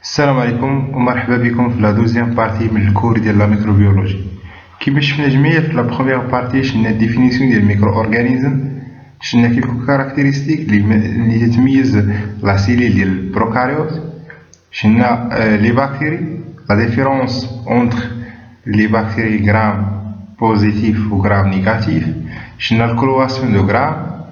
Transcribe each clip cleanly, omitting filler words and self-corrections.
السلام عليكم ومرحبا بكم في لا دوزيام بارتي من الكور ديال لا ميكروبيولوجي. كيما شفنا جميع في لا بروميير بارتي شفنا ديفينيسيون ديال الميكرو اورغانيزم، شفنا كيلكو كاركتيرستيك اللي تتميز لا سيليل ديال البروكاريوت، شفنا لي باكتيري لا ديفيرونس اونتر لي باكتيري غرام بوزيتيف و غرام نيجاتيف، شفنا الكلواسيون دو غرام،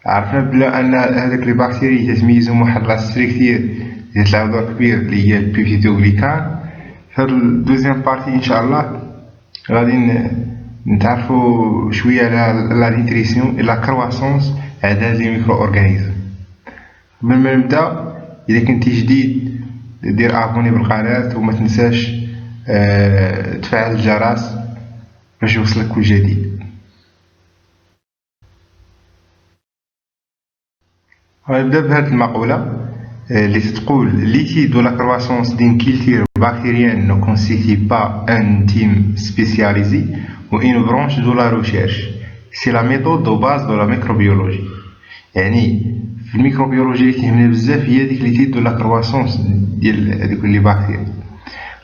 عرفنا بلا ان هذاك لي باكتيري تتميزهم واحد لا ستركتير يتلعب دور كبير اللي هي البيفيدوغليكان. في هاد الدوزيام بارتي ان شاء الله غادي نتعرفوا شويه على لا نيتريسيون اي لا كرواسونس هاد لي ميكرو اورغانيزم. قبل ما نبدا، اذا كنتي جديد دير ابوني بالقناه وما تنساش تفعل الجرس باش يوصلك كل جديد. غنبدا بهاد المقوله اللي تقول l'étude de la croissance d'une culture bactérienne ne constitue pas un team spécialisé ou une branche de la recherche. C'est la méthode de base de la microbiologie. يعني في الميكروبيولوجي اللي كيهمنا بزاف هي ديك ليتيد دو لا كرواسونس ديال هذوك لي باكتيري،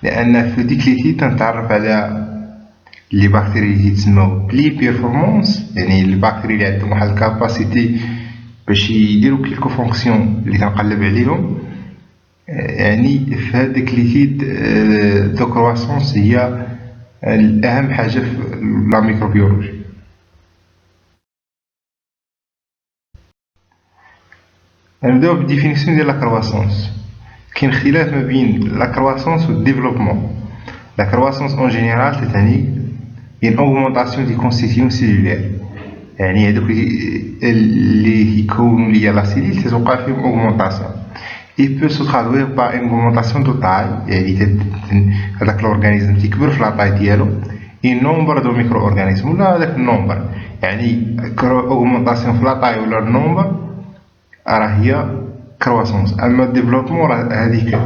لان في ديك ليتيد تنتعرف على لي باكتيري اللي تسموا بلي بيرفورمانس، يعني لي باكتيري اللي عندهم واحد الكاباسيتي باش يديروا كيلكو فونكسيون اللي كنقلب عليهم. يعني في هذيك ليتيد دو كرواسونس هي اهم حاجه في لا ميكروبيولوجي. نبداو بالديفينيسيون ديال لا كرواسونس. كاين اختلاف ما بين لا كرواسونس و الديفلوبمون. لا كرواسونس اون جينيرال تعني une augmentation du constitution cellulaire، يعني هذوك اللي يكونوا ليا لا سيليل تتوقع فيهم اوغمونطاسيون. il peut se traduire par une augmentation de taille، يعني هذاك الاورغانيزم تيكبر في لا طاي ديالو، un nombre de micro-organismes ولا هذاك النومبر، يعني اوغمونطاسيون في لا طاي ولا النومبر راه هي كرواسونس. اما الديفلوبمون راه هذيك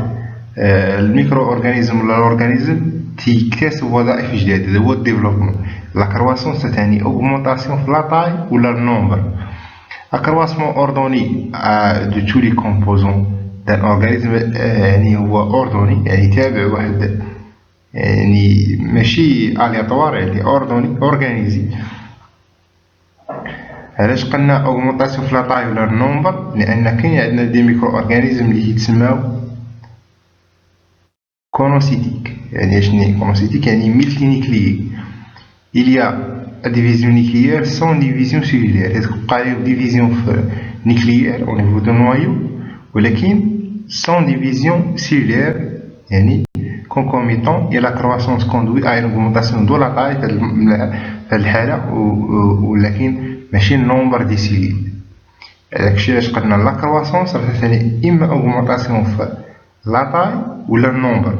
الميكرو اورغانيزم ولا الاورغانيزم تيكتسب وظائف جديده، هذا هو الديفلوبمون. لا كرواسونس تعني اوغمونطاسيون في لا طاي ولا النومبر. الكرواسمون اوردوني دو تو لي كومبوزون دان اورغانيزم، يعني هو اوردوني، يعني تابع واحد، يعني ماشي الياتوار، يعني اوردوني اورغانيزي. علاش قلنا اوغمونطاسيون في لا طاي ولا النومبر؟ لان كاين عندنا دي ميكرو اورغانيزم اللي يتسماو كونوسيتيك. يعني شنو كونوسيتيك؟ يعني ملتي نيكليي. il y a division nucléaire sans division cellulaire، تبقى عليهم ديفيزيون في nucléaire au niveau du noyau، ولكن sans division cellulaire، يعني concomitant et la croissance conduit à une augmentation de la taille في الحالة، ولكن ماشي النومبر دي سيليل. داكشي علاش قلنا لا كرواسونس راه تعني اما اوغمونطاسيون في لا طاي ولا النومبر.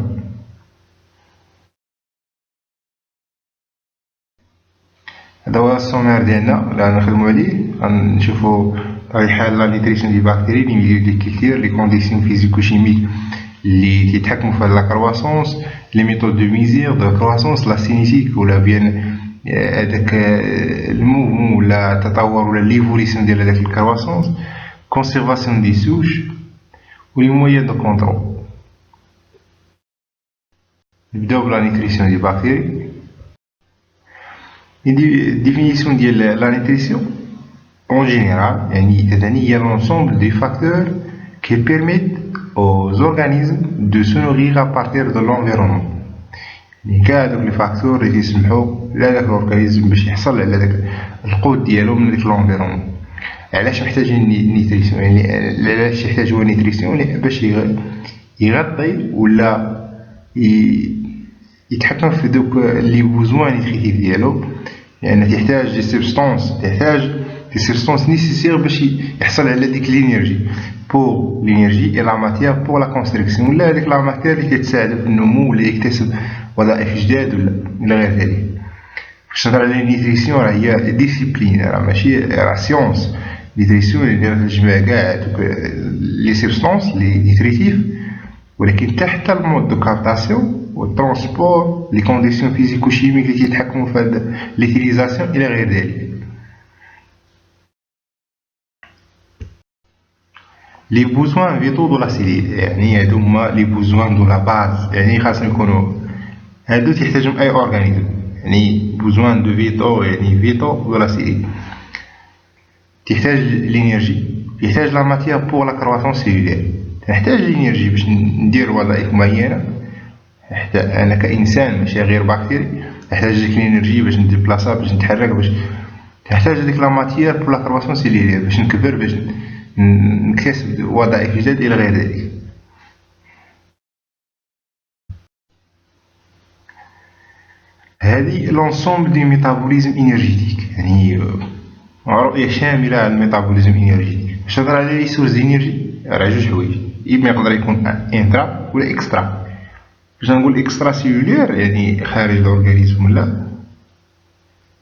هذا هو السومير ديالنا اللي غنخدمو عليه. غنشوفو بطبيعة الحال لا نيتريسيون دي باكتيري، لي ميليو دي كولتور، لي كونديسيون فيزيكو شيميك اللي تيتحكمو في لا كرواسونس، لي ميثود دو ميزير دو كرواسونس، لا سينيتيك ولا بيان هذاك الموفمون ولا التطور ولا ليفوليسيون ديال هذاك الكرواسونس، كونسيرفاسيون دي سوش و لي مويان دو كونترول. نبداو بلا نيتريسيون دي باكتيري. définition de la nutrition en général il y a l'ensemble des facteurs qui permettent aux organismes de se nourrir à partir de l'environnement. كاع هذوك لي فاكتور اللي يسمحوا لهذاك الاورغانيزم باش يحصل على داك القوت ديالو من داك الانفيرونمون. علاش محتاجين نيتريسيون؟ يعني علاش يحتاج هو نيتريسيون؟ باش يغطي ولا يتحكم في دوك لي بوزوان نيتريتيف ديالو، لأن تحتاج دي سبستانس نيسيسير باش يحصل على ديك لينيرجي بور لينيرجي اي لا ماتيير بور لا كونستركسيون، ولا هذيك لا ماتيير اللي كتساعد في النمو ولا يكتسب وظائف جداد ولا غير ذلك. باش نهضر على النيتريسيون راه هي ديسيبلين، راه ماشي راه سيونس. نيتريسيون اللي تجمع كاع دوك لي سبستانس لي نيتريتيف، ولكن تحت المود دو كابتاسيون والترونسبور، لي كونديسيون فيزيكو شيميك اللي كيتحكموا في هاد ليتيليزاسيون الى غير ذلك. لي بوزوان فيتو دو لا سيليل، يعني هادو هما لي بوزوان دو لا باز، يعني خاصنا يكونوا هادو تحتاجهم اي اورغانيزم، يعني بوزوان دو فيتو يعني فيتو دو لا سيليل. تحتاج الانرجي، تحتاج لا ماتيير بور لا كرواسون سيلولير، نحتاج الانرجي باش ندير وظائف معينه. حتى انا كانسان ماشي غير بكتيري نحتاج ديك الانرجي باش نديبلاصا، باش نتحرك، باش تحتاج هذيك لا ماتيير بور لا كرواسون سيلولير باش نكبر، باش نكتسب وظائف جداد الى غير ذلك. هذه لونسومبل دو ميتابوليزم انرجيتيك، يعني رؤيه شامله على الميتابوليزم انرجيتيك. باش نهضر على لي سورس دينيرجي راه جوج حوايج، اما يقدر يكون انترا ولا اكسترا. باش نقول اكسترا سيلولير يعني خارج الاورغانيزم، ولا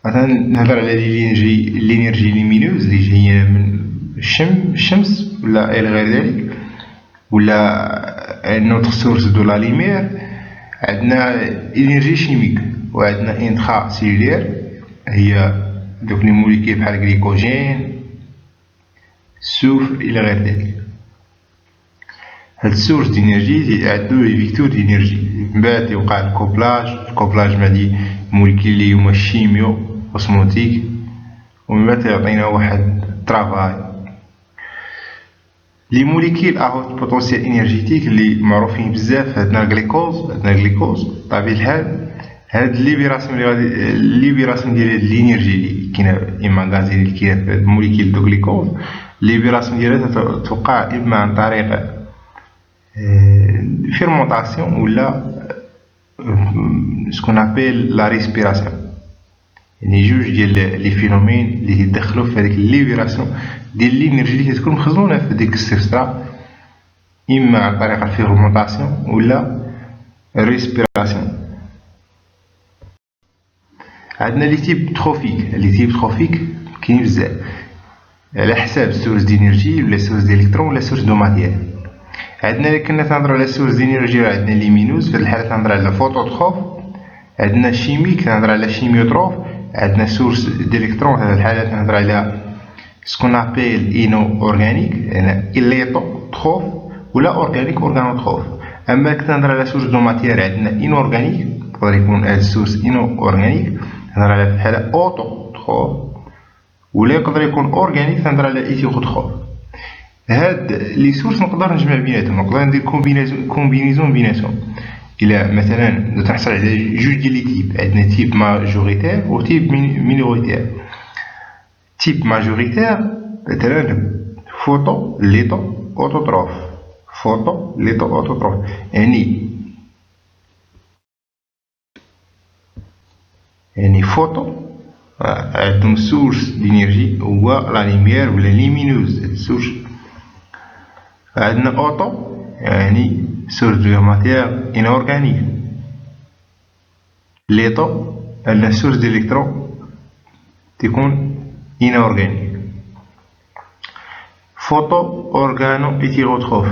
مثلا نهضر على الانرجي ليمينوز اللي جايه من الشمس ولا الى غير ذلك، ولا نوتر سورس دو لا ليمير. عندنا انرجي شيميك وعندنا انترا سيلولير، هي دوك لي موليكيل بحال الجليكوجين، السوفر الى غير ذلك. هاد السورس دينيرجي عندو لي فيكتور دينيرجي، من بعد يوقع الكوبلاج مع دي موليكيل لي هما الشيميو اوسموتيك، ومن بعد يعطينا واحد ترافاي. لي موليكيل هوت بوتونسيال انرجيتيك اللي معروفين بزاف، عندنا الجليكوز بطبيعة الحال. هاد الليبيراسيون ديال هاد الانرجي اللي كاينه ايماغازيني اللي كاينه في هاد الموليكيل دو جليكوز، الليبيراسيون ديالها توقع اما عن طريق فيرمونطاسيون ولا سكون ابيل لا ريسبيراسيون، يعني جوج ديال لي فينومين اللي يدخلوا في هذيك الليبيراسيون ديال الانرجي اللي كتكون مخزونه في ديك السبسترا، اما عن طريق الفيرمونطاسيون ولا الريسبيراسيون. عندنا لي تيب تروفيك كاين بزاف على حساب السورس دينيرجي ولا سورس ديليكترون ولا سورس دو ماتيير. عندنا اللي كنا تنهضروا على سورس دينيرجي راه عندنا ليمينوز، في هاد الحاله تنهضر على فوتوتروف. عندنا شيميك تنهضر على شيميوتروف. عندنا سورس ديليكترون في هاد الحاله تنهضر على سكون ابيل اينو اورغانيك، يعني اليتوتروف ولا اورغانيك اورغانوتروف. اما كنهضر على سورس دو ماتيير عندنا اينو اورغانيك، يقدر يكون هاد السورس اينو اورغانيك تنهضر على في الحاله اوتوتروف، ولا يقدر يكون اورغانيك تنهضر على ايتيغوتروف. هاد لي سورس نقدر نجمع بيناتهم، نقدر ندير كومبينيزون بيناتهم. الى مثلا تحصل على جوج ديال لي تيب، عندنا تيب ماجوريتير و تيب مينوريتير. تيب ماجوريتير مثلا فوتو ليتو اوتوتروف، يعني فوتو عندهم سورس دينيرجي هو لا ليمير ولا ليمينوز سورس. عندنا اوتو يعني سورس دو ماتيير انورغانيك. ليتو عندنا سورس ديليكترون تكون انورغانيك. فوتو اورغانو ايتيغوتروف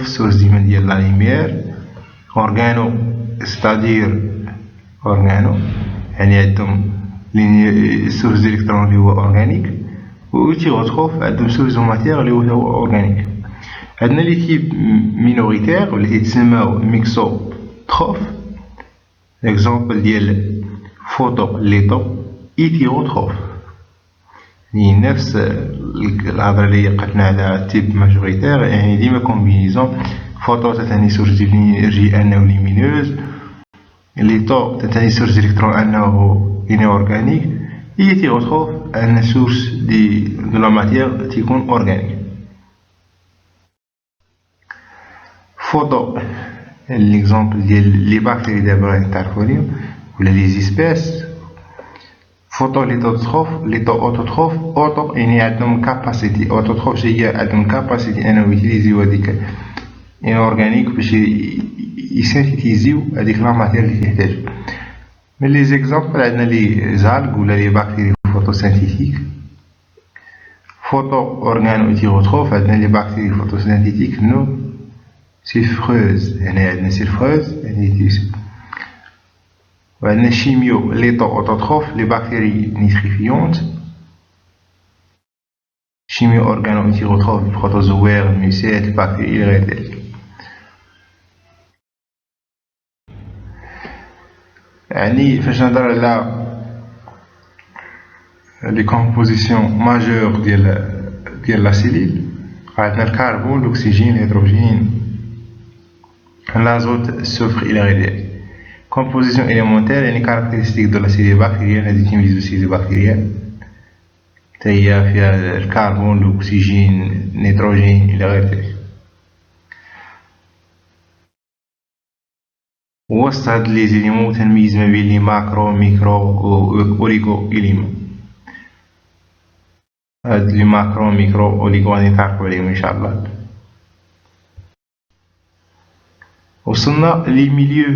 سورس ديما ديال لا ليمير. اورغانو ستادير اورغانو يعني عندهم سورس ديليكترون اللي هو اورغانيك، و ايتيغوتروف عندهم سورس دو ماتيير اللي هو اورغانيك. عندنا لي تيب مينوريتير واللي تيتسماو ميكسوتروف. اكزومبل ديال فوتو ليتو ايتيغوتروف، يعني نفس الهضره اللي قلنا على التيب ماجوريتير، يعني ديما كومبينيزون. فوتو تعني سورس ديال الانرجي انه ليمينوز، ليتو تعني سورس ديليكترون انه انورغانيك، ايتيغوتروف ان سورس دو لا ماتيير تيكون اورغانيك. فوتو ليكزومبل ديال لي باكتيري دابا نتعرفو عليهم ولا لي زيسبيس. فوتو ليتو اوتوتروف. اوتو يعني عندهم كاباسيتي، اوتوتروف جايه عندهم كاباسيتي انهم يوتيليزيو هاديك انورغانيك باش يسينثيزيو هاديك لا ماتيير اللي كيحتاجو. من لي زيكزامبل عندنا لي زالغ ولا لي باكتيري فوتوسينثيتيك. فوتو اورغانو ايتيغوتروف عندنا لي باكتيري فوتوسينثيتيك نو سيلفخوز، يعني عندنا سيلفخوز يعني وعندنا شيميو ليتو اوتوتروف لي باكتيري نيتريفيونت. chimie organo-hétérotrophe البروتوزوار الميسات البكتيريا إلى غير ذلك. يعني فاش نهضر على لي كومبوزيسيون ماجور ديال لا سيلول عندنا الكربون الأكسجين الهيدروجين l'azot السفر إلى غير ذلك. كومبوزيسيون إليمونتير يعني كاركتيرستيك دو لا سيلول بكتيريان هذه تيميز سيلول بكتيريان هي فيها الكربون الأكسجين النيتروجين إلى غير ذلك. وسط هاد لي زيليمون تنميز ما بين لي ماكرو ميكرو و أوريغو إليمون. هاد لي ماكرو ميكرو أوريغو غادي نتعرفو عليهم إن شاء الله. وصلنا لي ميليو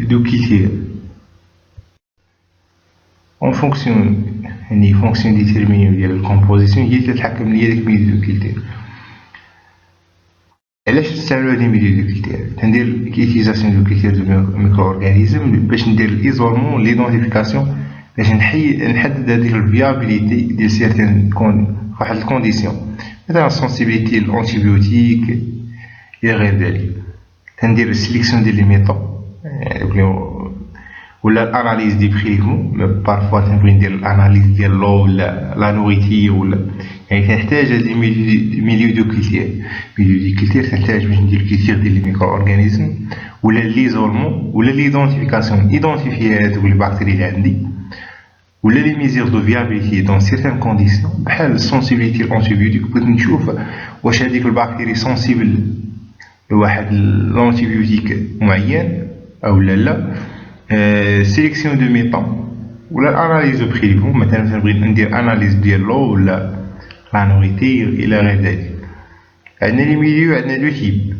دو كيلتير اون فونكسيون يعني فونكسيون ديتيرمينيو ديال الكومبوزيسيون هي اللي تتحكم ليا ديك ميليو دو كيلتير. علاش نستعملو هاد لي ميليو دو كيلتير؟ تندير كيتيزاسيون دو كيلتير دو ميكرو اورغانيزم باش ندير ليزولمون ليدونتيفيكاسيون باش نحدد هاديك الفيابيليتي ديال سيرتين واحد الكونديسيون مثلا سونسيبيليتي للانتيبيوتيك الى غير ذلك. تندير السيليكسيون ديال لي ميثود ولا الاناليز دي بريليفمون بارفوا تنبغي ندير الاناليز ديال لو ولا لا نوريتير ولا يعني كنحتاج هاد لي ميليو دو كيلتير. ميليو دو كيلتير تحتاج باش ندير كيلتير ديال لي ميكرو اورغانيزم ولا ليزولمون ولا ليدونتيفيكاسيون ايدونتيفيي هادوك لي باكتيري اللي عندي ولا لي ميزور دو فيابيليتي دون سيرتان كونديسيون بحال السونسيبيليتي للانتيبيوتيك بغيت نشوف واش هاديك الباكتيري سونسيبل لواحد لونتيبيوتيك معين او لا. سيليكسيون دو ميثود ولا الاناليز دو بريليفمون مثلا تنبغي ندير اناليز ديال لو ولا لا نوريتير الى غير ذلك. عندنا لي ميليو عندنا دو تيب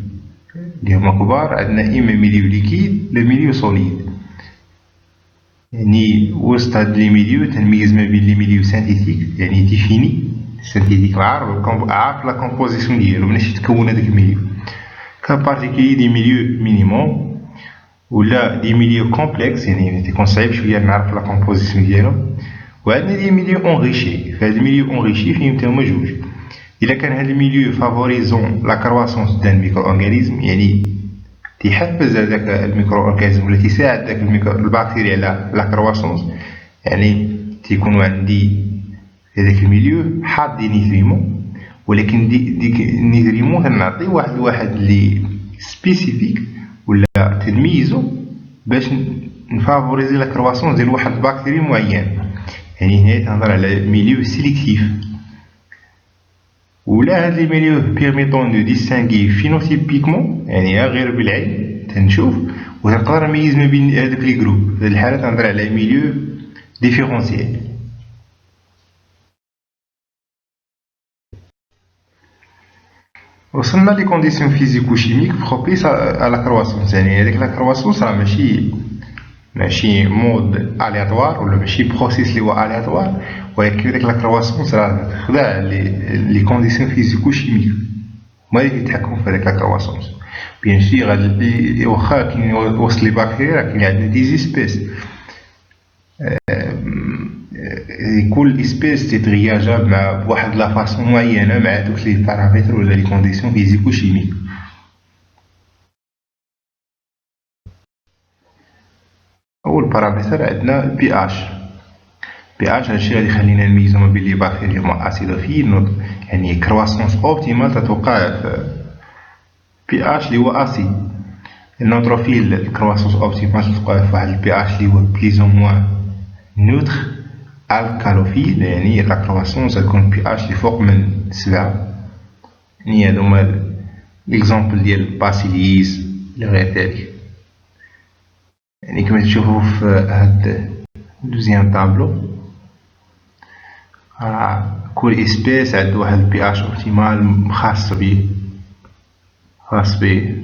اللي هما كبار. عندنا اما ميليو ليكيد لا ميليو سوليد. يعني وسط هاد لي ميليو تنميز ما بين لي ميليو سانتيتيك يعني ديفيني سانتيتيك عارف لا كومبوزيسيون ديالو مناش تكون هذاك الميليو كان بارتيكولي دي ميليو مينيموم ولا دي ميليو كومبلكس يعني تيكون صعيب شويه نعرف لا كومبوزيسيون ديالو. وعندنا دي ميليو اونريشي. فهاد الميليو اونريشي فيهم تاهما جوج. الا كان هاد الميليو فافوريزون لا كرواسونس ديال الميكرو اورغانيزم يعني تيحفز هذاك الميكرو اورغانيزم ولا تيساعد داك البكتيريا على لا كرواسونس يعني تيكونوا عندي في هذاك الميليو حاط دي نيتريمون ولكن ديك النيتريمون كنعطي واحد اللي سبيسيفيك ولا تميزو باش نفافوريزي لا كرواسونس ديال واحد البكتيري معين. يعني هنا تنهضر على ميليو سيليكتيف. ولا هاد لي ميليو بيرميتون دو ديستانغي فينوتيبيكمون يعني غير بالعين تنشوف وتنقدر نميز ما بين هادوك لي جروب. في هاد الحالة تنهضر على ميليو ديفيرونسيال. وصلنا لي كونديسيون فيزيكو شيميك بروبيس على لا كرواسونس. يعني هذيك لا كرواسونس راه ماشي مود الياتوار ولا ماشي بروسيس اللي هو الياتوار ولكن ديك لا كرواسونس راه تخدع لي كونديسيون فيزيكو شيميك هما اللي كيتحكموا في هذيك لا كرواسونس. بيان سور غادي واخا كاين وسط لي باكتيريا راه كاين عندنا دي سبيس كل اسبيس تترياجا مع بواحد لا فاصون معينه مع دوك لي بارامتر ولا لي كونديسيون فيزيكو شيميك. اول بارامتر عندنا البي اش. بي اش هادشي غادي يخلينا نميزو ما بين لي باكتيريا هما اسيدوفيل يعني كرواسونس اوبتيمال تتوقع في بي اش اللي هو اسيد. النوتروفيل الكرواسونس اوبتيمال تتوقع في واحد البي اش اللي هو بليز او موان نوتر. الكالوفيل يعني لا كرواسونس تكون بي اش اللي فوق من 7. يعني هادو هما ليكزامبل ديال باسيليس الى غير ذلك. يعني كما تشوفوا في هاد دوزيام طابلو كل اسبيس عندو واحد البي اش اوبتيمال خاص بيه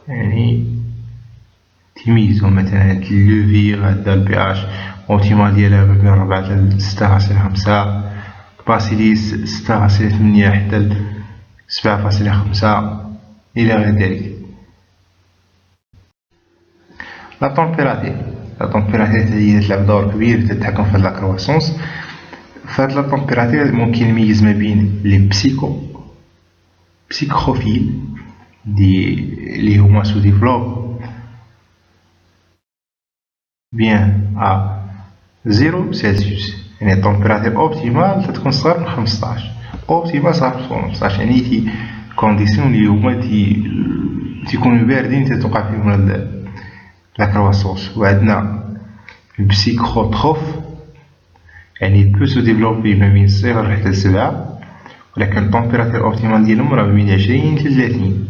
يعني تيميزو. مثلا هاد اللوفير هاد البي اش اوبتيمال ديالها ما بين 4 حتى 6.5. باسيليس 6.8 حتى 7.5 الى غير ذلك. لا طومبيراتير هي تلعب دور كبير في التحكم في لا كرواسونس. فهاد لا طومبيراتير ممكن نميز ما بين لي بسيكوفيل اللي هما سو ديفلوب بيان ا 0 سلسيوس، يعني الطومبيراتير اوبتيمال تتكون صغر من 15، اوبتيمال صغر من 15، يعني تي كونديسيون اللي هما تيكونو باردين تتوقع فيهم لا كرواسونس. وعندنا البسيكوتروف يعني بو سو ديفلوبي ما بين 0 حتى 7، ولكن الطومبيراتير اوبتيمال ديالهم راه بين 20 ل 30،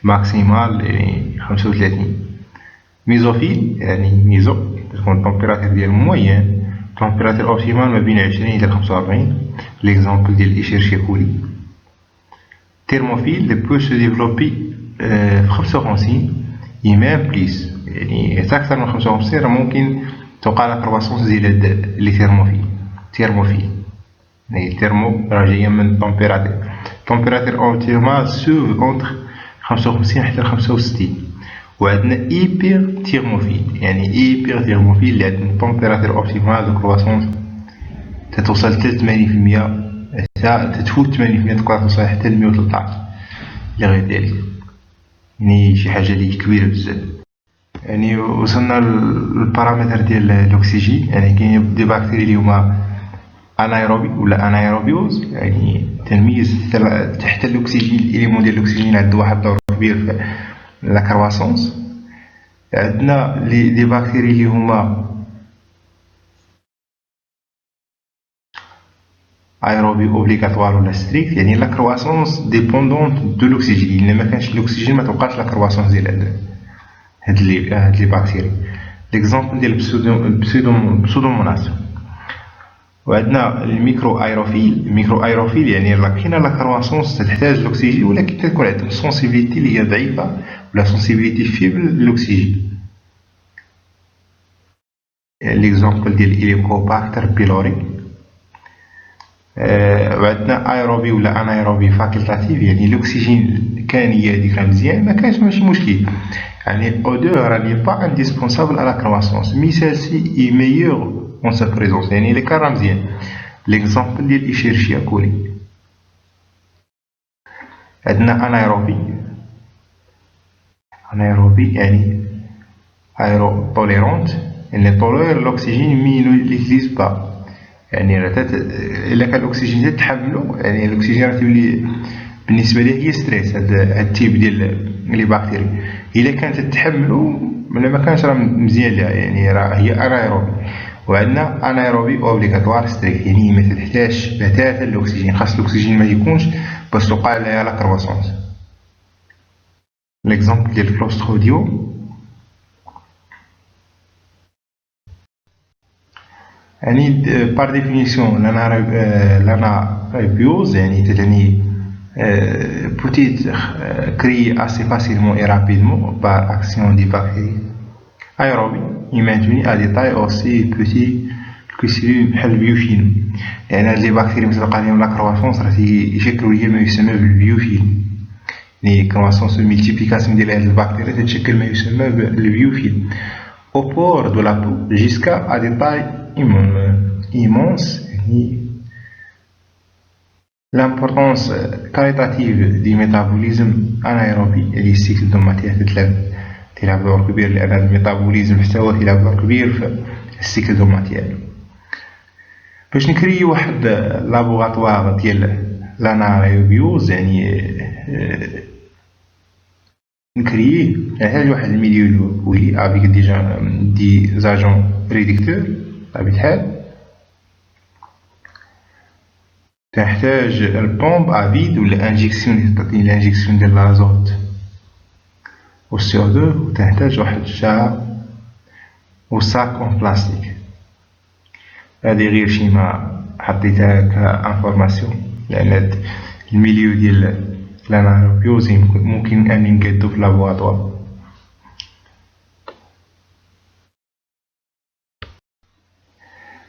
ماكسيمال يعني 35. ميزوفيل يعني ميزو تكون الطومبيراتير ديالهم موين، الطومبيراتير اوبتيمال ما بين 20 إلى 45، ليكزامبل ديال الإشيرشيا كولي. تيرموفيل بو سو ديفلوبي في 55 يمام بليس، يعني حتى أكثر من 55 راه ممكن توقع لا كرواسونس ديال لي تيرموفيل يعني التيرمو راه جاية من الطومبيراتير اوبتيمال سوف اونتر 55 حتى 65. وعندنا ايبير تيرموفيل، يعني ايبير تيرموفيل اللي عندنا الطومبيراتير اوبتيمال دو كرواسونس تتوصل حتى 80%، حتى تتفوت 80%، تقدر توصل حتى ل 113 لغاية ذلك، يعني شي حاجة لي كبيرة بزاف. يعني وصلنا للبارامتر ديال الأكسجين، يعني كاين دي باكتيري اللي هما انايروبي ولا انايروبيوز، يعني تنميز تحت الأكسجين، الإليمون ديال الأكسجين عنده واحد الدور كبير في لا كرواسونس. عندنا دي باكتيري اللي هما ايروبي اوبليغاتوار ولا ستريكت، يعني لا كرواسونس ديبوندونت دو لوكسيجين، الا ما كانش لوكسيجين ما توقعش لا كرواسونس ديال هاد لي باكتيري. ليكزامبل ديال البسودوموناس. وعندنا الميكرو ايروفيل يعني راه كاينه لا كرواسونس تحتاج لوكسيجين، ولكن كتكون عندهم سونسيبيليتي اللي هي ضعيفه ولا سونسيبيليتي فيبل للوكسيجين. ليكزامبل ديال الهيليكوباكتر بيلوري. وعندنا ايروبي ولا انايروبي فاكولتاتيف، يعني الاكسجين كان يديك راه مزيان، ما كانش ماشي مشكل، يعني او دو راني با انديسبونسابل على كرواسونس، مي سيلسي اي ميور اون سا بريزونس، يعني الا كان راه مزيان. ليكزامبل ديال إشيرشيا كولي. عندنا انايروبي يعني ايرو توليرونت، يعني تولير الاكسجين مي نيكزيست با، يعني الا كان الاكسجين تتحملو، يعني الاكسجين راه تولي بالنسبه ليه هي ستريس. هاد التيب ديال لي باكتيري الا كانت تتحملو ولا ما كانش راه مزيان ليها، يعني راه هي انايروبي. وعندنا انايروبي اوبليغاتوار ستريكت، يعني ما تحتاجش بتاتا الاكسجين، خاص الاكسجين ما يكونش باش توقع لها لا كرواسونس. ليكزامبل ديال الكلوستروديوم، يعني بار ديفينيسيون l'anaerobiose يعني تتعني peut être créé assez facilement et rapidement par action des bactéries aérobies et maintenu à des tailles aussi petites que cellules بحال البيوفيلم، لأن هاد لي باكتيري متلقى عليهم لا كرواسونس راه يشكلوا ليا ما يسمى بالبيوفيلم، يعني كرواسونس الملتيبليكاسيون ديال هاد البكتيريا تتشكل ما يسمى بالبيوفيلم au port de la peau jusqu'à des tailles immenses. L'importance qualitative du métabolisme anaérobie et du cycle de matière تلعب دور كبير، لأن الميتابوليزم حتى هو تلعب دور كبير في السيكل دو ماتيير. باش نكري واحد لابوغاتوار ديال لانايروبيوز، يعني نكرييه نحتاج واحد الميليو وي افيك دي زاجون ريديكتور بطبيعة الحال. تحتاج البومب افيد ولا انجيكسيون تعطيني الانجيكسيون ديال لازوت و CO2، وتحتاج واحد الشعر وساك اون بلاستيك. هادي غير شيما حطيتها كانفورماسيون، لأن الميليو ديال الانايروبيوز ممكن أني نقادو في لابوغاتوار.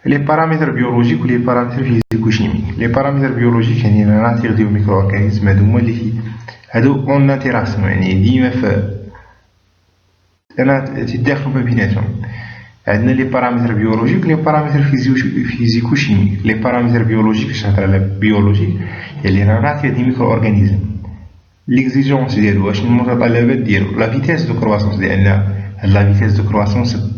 لي بارامتر بيولوجيك و لي بارامتر فيزيكو شيميك. لي بارامتر بيولوجيك يعني لا ناتير ديال ميكرو اورغانيزم، هادو اون انتيراسيون، يعني ديما في انا تيداخلو ما بيناتهم. عندنا لي بارامتر بيولوجيك لي بارامتر فيزيكو شيميك. لي بارامتر بيولوجيك باش نهضر على بيولوجيك يعني راه نعطي دي ميكرو اورغانيزم ليكزيجونس ديالو واش المتطلبات ديالو لا فيتاس دو كرواسونس لان لا فيتاس دو كرواسونس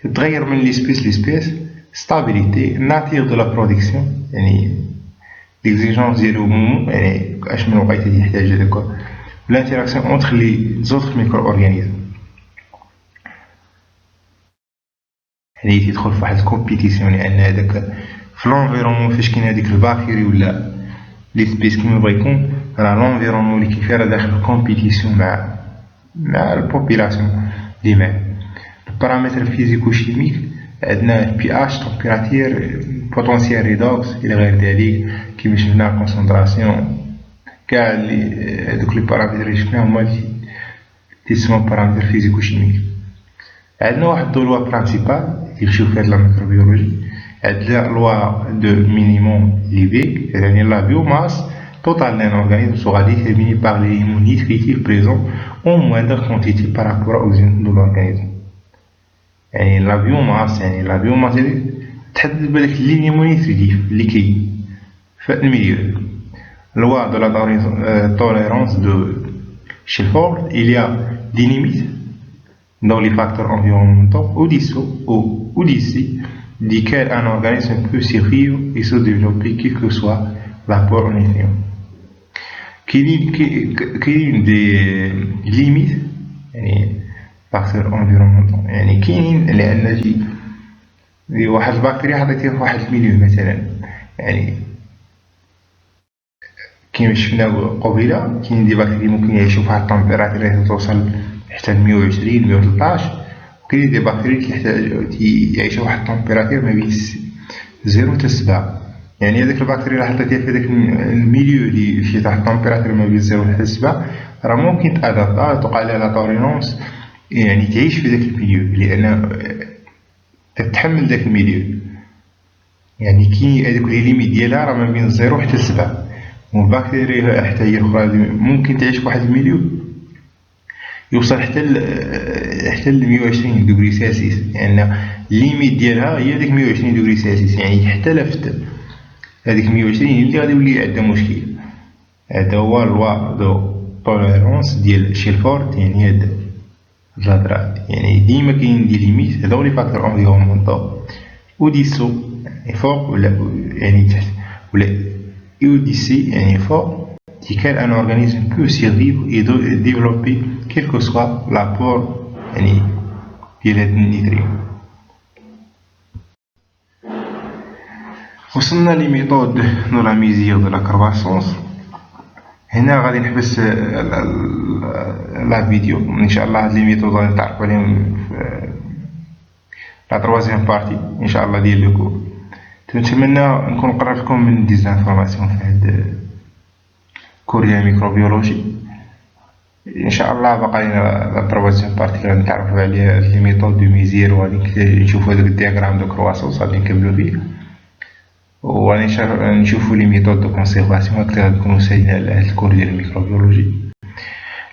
تتغير من ليسبيس ليسبيس ستابيليتي ناتير دو لا برودكسيون يعني ليكزيجونس ديالو يعني اش من وقيته يحتاج هذاك l'interaction entre les autres micro-organismes. يعني تدخل في واحد الكومبيتيسيون لان هذاك في لونفيرونمون فاش كاين هذيك الباكتيري ولا لي سبيس كيما بغا يكون راه لونفيرونمون اللي كيفاه راه داخل كومبيتيسيون مع البوبيلاسيون ديما. البارامتر فيزيكو شيميك عندنا بي اش تمبيراتير بوتونسيال ريدوكس الى غير ذلك كيما شفنا كونسونطراسيون كاع هادوك لي بارامتر اللي شفناهم هما اللي تيسموا بارامتر فيزيكو شيميك. عندنا واحد دو لوا برانسيبال يمشيو في هاد لا ميكروبيولوجي. عندنا لوا دو مينيموم ليفيك يعني لا بيوماس توتال d'un organisme sera déterminé par l'élément nutritif présent en moindre quantité par rapport aux éléments de l'organisme. يعني لا بيوماس يعني لا بيوماس تحدد بالك l'élément nutritif اللي كاين في الميليو. Loi de la tolérance de Shelford, il y a des limites dans les facteurs environnementaux ou d'ici desquels un organisme peut survivre et se développer quel que soit l'apport en nutriments. Qu'il des limites يعني facteurs environnementaux يعني كاين لأن واحد البكتيريا حطيتيها في واحد الميليو مثلا يعني كيما شفنا قبيله كاين دي بكتيريا ممكن يعيشوا فواحد الطمبيراتور اللي توصل حتى 120 113 وكاين دي بكتيريا كيحتاجوا يعيشوا فواحد الطمبيراتور ما بين 0 حتى 7 يعني هذيك البكتيريا اللي حطيتيها في داك الميليو اللي فيه واحد الطمبيراتور ما بين 0 حتى 7 راه ممكن تادابتا توقع لها لا توليرونس يعني تعيش في داك الميليو لان تتحمل داك الميليو يعني كاين هذوك لي ليميت ديالها راه ما بين 0 حتى 7 والبكتيريا حتى هي الاخرى ممكن تعيش في واحد الميليو يوصل حتى ل 120 دوغري سلسيوس لان الليميت ديالها هي ديك 120 دوغري سلسيوس يعني حتى لفت هذيك 120 اللي غادي يولي عندها مشكل. هذا هو لوا دو توليرونس ديال شيلفورد يعني هاد الهضره يعني ديما كاين دي ليميت هذو لي فاكتور انفيرونمونطال وديسو يعني فوق ولا يعني تحت ولا UDC يعني fort, desquels un organisme peut survivre et développer quel que soit l'apport يعني ديال هاد النيتريون. وصلنا لي ميثود دو لا ميزير دو لا كرواسونس. هنا غادي نحبس لا فيديو ان شاء الله. هاد لي ميثود غادي نتعرفوا عليهم في لا تروازيام بارتي ان شاء الله ديال لو كور. نتمنى نكون قربت لكم من ديزانفورماسيون في هاد كور ديال الميكروبيولوجي ان شاء الله. باقي لنا لا تروازيام بارتي غادي نتعرفوا عليها لي ميثود دو ميزير وغادي نشوفوا هذاك الدياغرام دو كرواسونس غادي نكملوا فيه وغادي نشوفوا لي ميثود دو كونسيرفاسيون. هكذا غادي نكونوا سالينا على هاد الكور ديال الميكروبيولوجي.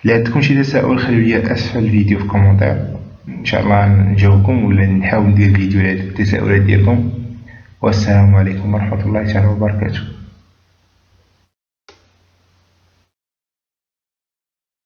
اللي عندكم شي تساؤل خليو لي اسفل الفيديو في كومونتير ان شاء الله نجاوبكم ولا نحاول ندير فيديو على التساؤلات ديالكم. والسلام عليكم ورحمة الله تعالى وبركاته.